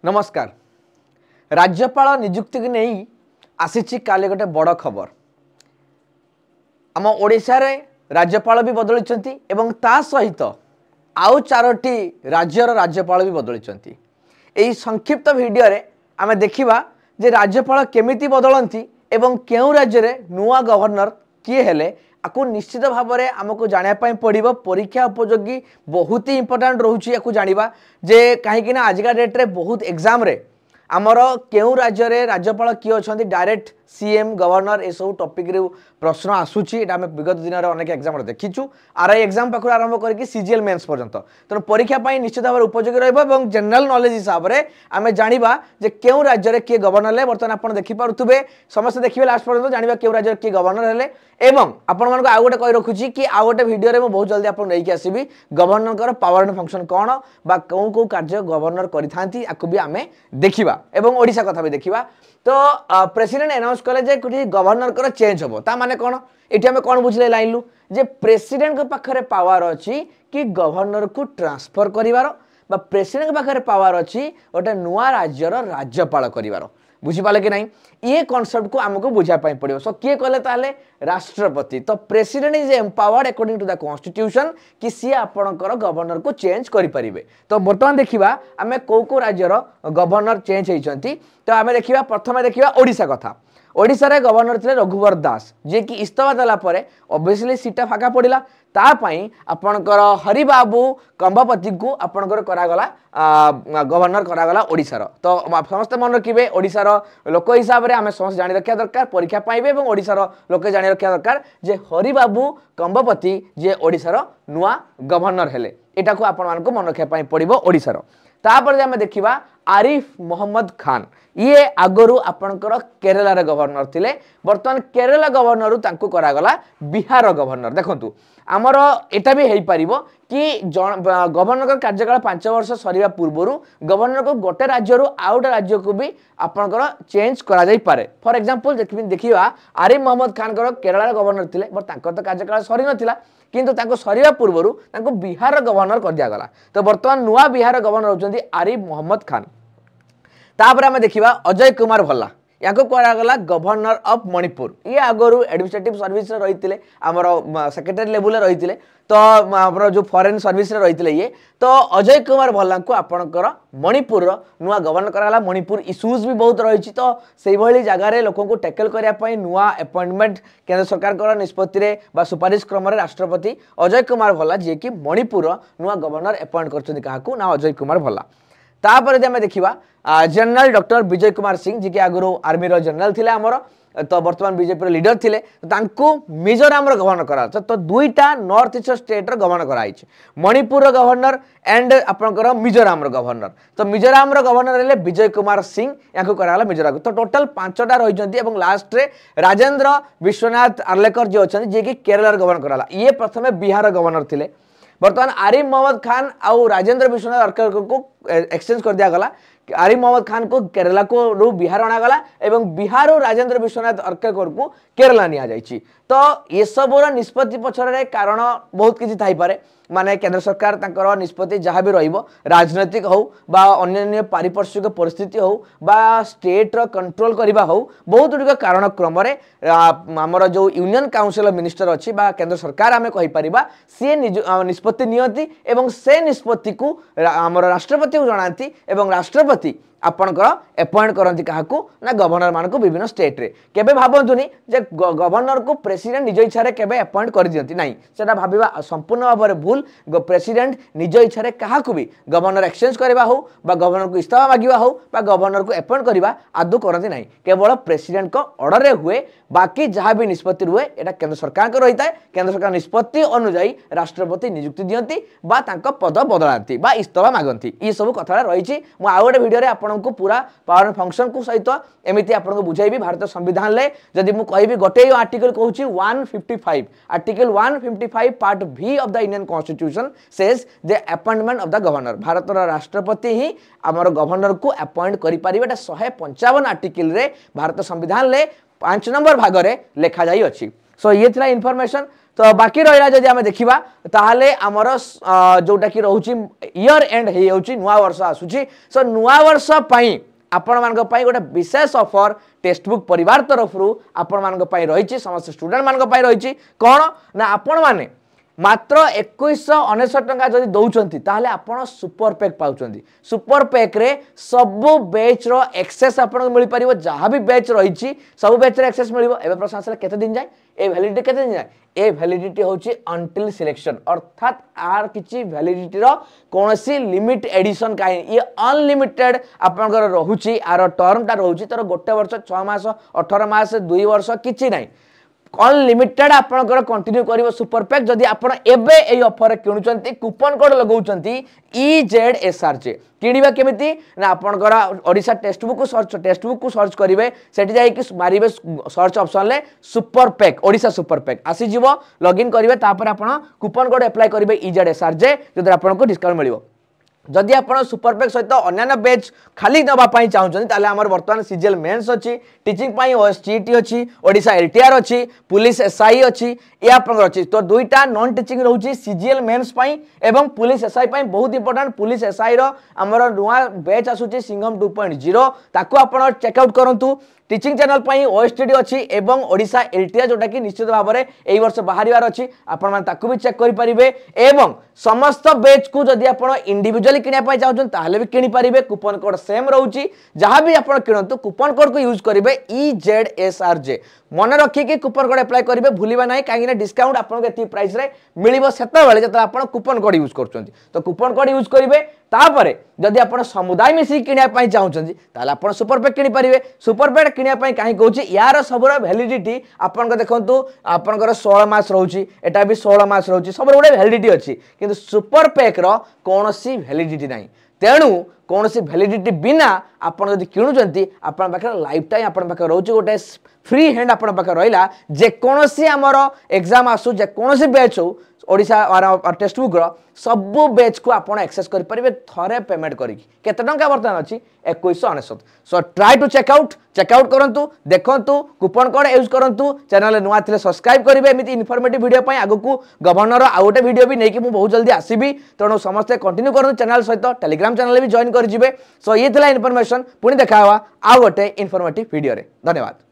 नमस्कार। राज्यपाल नियुक्ति की नहीं आसी काले गोटे बड़ खबर। आम ओडिशा रे राज्यपाल भी बदली एवं ता सहित आउ 4टी राज्यर राज्यपाल भी बदली। यही संक्षिप्त वीडियो रे आमे देखिबा जे राज्यपाल केमिति बदलती एवं केउ राज्य रे नुआ गवर्नर किए हेले आपको निश्चित भाव में आमको जानापी पड़ो। परीक्षा उपयोगी बहुत ही इंपोर्टेंट रोचे या जाना जे कहीं आजिका डेट्रे बहुत एग्जाम रे आमर केउ राज्य रे राज्यपाल किए अच्छा डायरेक्ट सीएम गवर्नर ये सब टॉपिक रे प्रश्न आसूची आम विगत दिन में अनेक एग्जाम देखीचु। आरआई एग्जाम पाखु आरंभ करके सीजीएल मेंस पर्यंत तेणु परीक्षा निश्चित भाव उपयोगी रहा। जनरल नॉलेज हिसाब से आम जाना जे केउ राज्य किए गवर्नर है। बर्तमान आप देखिपे समस्त देखिए लास्ट पर्यंत जाना केउ राज्य किए गवर्नर हेले एवं आपण मानक आउ गोटे कही रखुची कि आउ गोटे वीडियो रे मैं बहुत जल्दी आपको नहीं आसबि गवर्नर पावर एंड फंक्शन कौन बा कौ कार्य गवर्नर करिथांती आकु भी आमे देखिबा एवं ओडिशा कथा भी देखिबा। तो प्रेसिडेंट अनाउंस कले जे कुछ गवर्नर कर चेंज होबो ता माने कोन एठी हमें कोन बुझले लाइन लु जे प्रेसिडेंट के पाखरे पावर अछि कि गवर्नर को ट्रांसफर करिवार बा प्रेसिडेंट के पाखरे पावर अछि ओटे नुआ राज्यर राज्यपाल करिवार। बुझिपाले कि नहीं ये कॉन्सेप्ट को आमको बुझा पड़ो। सो किए कहले ताले राष्ट्रपति। तो president is empowered according to the constitution कि सी आपणकर गवर्नर को चेंज करें। तो बर्तमान देखा आम कौ राज्यर गवर्नर चेंज होती। तो आम देखा प्रथम देखा ओडिशा कथा। ओडिशा रे गवर्नर थे रघुवर दास जे कि इस्तीफा देला परे ऑब्वियसली सीटा फाका पड़िला तापाई आपणकर हरिबाबू कंभपति को आपणकर करागला गवर्नर करागला ओडिशार। तो समस्त मन रखिए ओडिशार लोक हिसाब से आम समस्त जानी रखा दरकार परीक्षा पाइबे और ओडिशार लोक जानी रखा दरकार जे हरिबाबू कंभपति जे ओडिशार नुआ गवर्नर हेले एटा को आपण मानक मन रखा पड़ो ओडिशार। तापर आम देखा आरिफ मोहम्मद खान ये आगरू आपणकर केरला रे गवर्नर थिले। बर्तमान केरला गवर्नर तांको करागला बिहार गवर्नर। देखंतु आमर एटा भी हेई परिबो कि गवर्नर का कार्यकाल 5 वर्ष सरीवा पूर्वरु गवर्नर को गोटे राज्य रु आउट राज्य को भी आपणकर चेंज करा जाई पारे। फॉर एग्जांपल देखिबा आरिफ मोहम्मद खान केरला रे गवर्नर थिले बट तांको तो कार्यकाल सरी नथिला किंतु तांको सरीवा पूर्वरु तांको बिहार गवर्नर कर दिया गला। तो बर्तमान नुआ बिहार गवर्नर होचंदी आरिफ मोहम्मद खान। तापर आम देखा अजय कुमार भल्ला या करागला गवर्नर ऑफ मणिपुर। ये आगरू एडमिनिस्ट्रेटिव सर्विस रही थे आमर सेक्रेटरी लेवल रही थे। तो आमर जो फॉरेन सर्विस रही थे ये तो अजय कुमार भल्ला को आपणकर मणिपुर नुआ गवर्नर कराला। मणिपुर इश्यूज भी बहुत रही तो से भाई जगार लोक को टैकल करने नुआ अपॉइंटमेंट केंद्र सरकार निष्पत्ति सुपारिश क्रम राष्ट्रपति अजय कुमार भल्ला जी कि मणिपुर नुआ गवर्नर अपॉइंट कर अजय कुमार भल्ला। तापर आम देखा जनरल डॉक्टर विजय कुमार सिंह जी के आगुरी आर्मी जनरल थे आमर। तो बर्तमान बीजेपी लीडर थे तो मिजोराम गवर्नर करा। तो दुईटा नॉर्थ ईस्ट स्टेट गवर्नर कराई मणिपुर गवर्नर एंड आपंकर मिजोराम गवर्नर। तो मिजोराम गवर्नर हेले विजय कुमार सिंह या कराला मिजोराम। तो टोटल 5टा रही लास्ट रे राजेंद्र विश्वनाथ आर्लेकर जी अच्छा जी कि केरला गवर्नर कराला। ये प्रथम बिहार गवर्नर थे। बर्तमान आरिफ मोहम्मद खान आउ राजेंद्र विश्वनाथ आर्लेकर को एक्सचेंज कर दिया गला। आरिफ मोहम्मद खान को केरला को बिहार अणागला एवं बिहार राजेंद्र विश्वनाथ आर्लेकर को केरला निया जायछि। तो ये सबूर निष्पत्ति पछरे कारण बहुत किसी थाई पारे माने केंद्र सरकार तांकर निष्पत्ति जहाँ भी रहिबो राजनैतिक हो बा अन्य पारिपार्श्विक परिस्थिति हो बा स्टेट रो कंट्रोल करबा हो बहुत गुड कारण क्रम रे हमर जो यूनियन काउंसिल मिनिस्टर अच्छी बा केंद्र सरकार आमे कहि परिबा सी निष्पत्ति नियंती एवं से निष्पत्ति को हमर राष्ट्रपति को जणांती एवं राष्ट्रपति आपणकर अपॉइंट करती क्या ना गवर्नर मान को विभिन्न स्टेट रे। केबे भाबंतुनी जे गवर्नर को प्रेसिडेंट निज इच्छा रे केबे अपॉइंट कर दियंती नहीं सेटा भाबिबा संपूर्ण भाव में भूल। प्रेसिडेंट निज इच्छा रे काहा को भी गवर्नर एक्सचेंज करबा हो बा गवर्नर को इस्तीफा मागिबा हो बा गवर्नर को अपॉइंट करबा आदौ करती नहीं केवल प्रेसिडेंट को ऑर्डर रे हुए। बाकी जहाँ भी निष्पत्ति हुए एटा केंद्र सरकार को रही है। केंद्र सरकार निष्पत्ति अनुଯାयी राष्ट्रपति नियुक्ति दियंती बा तांको पद बदलाती बा इस्तीफा मागंती। ये सब कथा रही मु आ गोटे वीडियो रे को पूरा पावर एंड फंक्शन को सहित एमती आपको बुझाइबी। भारत संविधान ले जदि मु कहबी गोटे आर्टिकल कहूँ 155 आर्टिकल 155 पार्ट भी of the Indian constitution says the appointment of the governor. Bharat राष्ट्रपति ही आमर गवर्नर को अपॉइंट करि परिबे। 155 आर्टिकल रे भारत संविधान ले 5 नंबर भाग रे लिखा जाई अछि। सो ये थिला इन्फॉर्मेशन। तो बाकी रहा जदि आम देखा ताहले आमर जोटा कि रोचे इयर एंड हो नुआ वर्ष आसूची सो नुआ वर्ष आपण मान गोटे विशेष ऑफर टेक्स्ट बुक परिवार तरफ आपण मान रही समस्त स्टूडेंट मान रही कौन ना आपण मैंने मात्र 2199 टंका जदि दौरान ताहले आपण सुपर पैक पाउछंती सुपर पैक रे सबु बैच रो एक्सेस आपण मिल परिबो जहां भी बैच रही सब बैच रे एक्सेस मिलिबो एबे प्रश्न आसला केते दिन जाय ए वैलिडिटी केते दिन जाय ए वैलिडिटी होची अंटिल सिलेक्शन अर्थात आर किछि वैलिडिटी रो कोनोसी लिमिट एडिशन काई ये अनलिमिटेड आपनकर रहुची आर टर्म ता रहुची तर गोटे वर्ष 6 मास 18 मास 2 वर्ष किछि नाही अनलिमिटेड आपनकर कंटिन्यू करिवो सुपर पैक जदि आपण एबे एई ऑफर किणुचंती कूपन कोड लगाउचंती EZSRJ किणिबा केमिति ना आपनकर ओडिसा टेक्स्ट बुक को सर्च करिवे सेठी जाई कि मारिबे सर्च ऑप्शन ले super pack Odisha super pack आसी जीवो लॉगिन करिवे तापर आपण कूपन कोड अप्लाई करिवे EZSRJ जदि आपनको डिस्काउंट मिलिवो जदि आप सुपर पैक सहित अन्य बैच खाली नापी चाहते ताले आमर वर्तमान सीजीएल मेन्स अच्छी टीचिंग OSCET अच्छी ओडिशा LTR अच्छी पुलिस SI अच्छी ये आपंकर अच्छी तो दुईटा नॉन टीचिंग रोचे सीजीएल मेन्स एवं पुलिस SI बहुत इंपोर्टेंट पुलिस SI आमर नुआ बैच आसूची सिंघम 2.0 ताकू आप चेकआउट करूँ टीचिंग चैनल OSTD अच्छी एवं ओडिशा LTR जोटा कि निश्चित भाव में यही वर्ष बाहर अच्छी आपण भी चेक करेंगे एवं समस्त बैच को जदि आप इंडिविजुअली किनापी चाहते ताहले भी किनीपारे कूपन कोड सेम रोची जहाँ भी आप किणतु कूपन कोड को यूज करेंगे EZSRJ मन रखिकी कूपन कोड अप्लाई करेंगे भूलिबा नहीं कहीं डिस्काउंट आपको प्राइस रे मिलिबो सेतबेले जब आप कूपन कोड यूज कर तो कूपन कोड यूज करेंगे तापरे जदि आप समुदाय मिसिक किनापी चाहते ताहले आप सुपर पैक किनीपारे सुपर पैक किनापी कहीं कहूँ यार सबुर वैलिडिटी आपन देखु आपंकर 16 मास रोची एटा भी 16 मास रोची सब गोटे वैलिडिटी अच्छी किंतु सुपर पैक रो कौनसी वैलिडिटी नहीं तेणु कौन सी वैलिडिटी बिना आपड़ जब किणुंट आपण पाखे लाइफ टाइम आपण पाखे रोचे गोटे फ्री हैंड आपण पाखे रहा जेकोसी आमर एग्जाम आसू जेकोसी बैच हो ओडिशा टेक्स्ट बुक सबू बैच को आप एक्सेस करेंगे थरे पेमेंट करके केते टंका बर्तमान अच्छी 2199 सो ट्राई टू चेकआउट करूँ देखूँ कूपन कोड यूज करूँ चैनल नुआ थे सब्सक्राइब करेंगे एमती इनफॉर्मेटिव वीडियो आगु को गवर्नर आउ गोटे वीडियो भी नहीं बहुत जल्दी आसबि तेणु समस्ते कंटिन्यू करूँ चैनल सहित टेलीग्राम चैनल भी जॉइन करेंगे सो ये इनफॉर्मेशन पुणी देखा आउ गोटे इनफॉर्मेटिव वीडियो धन्यवाद।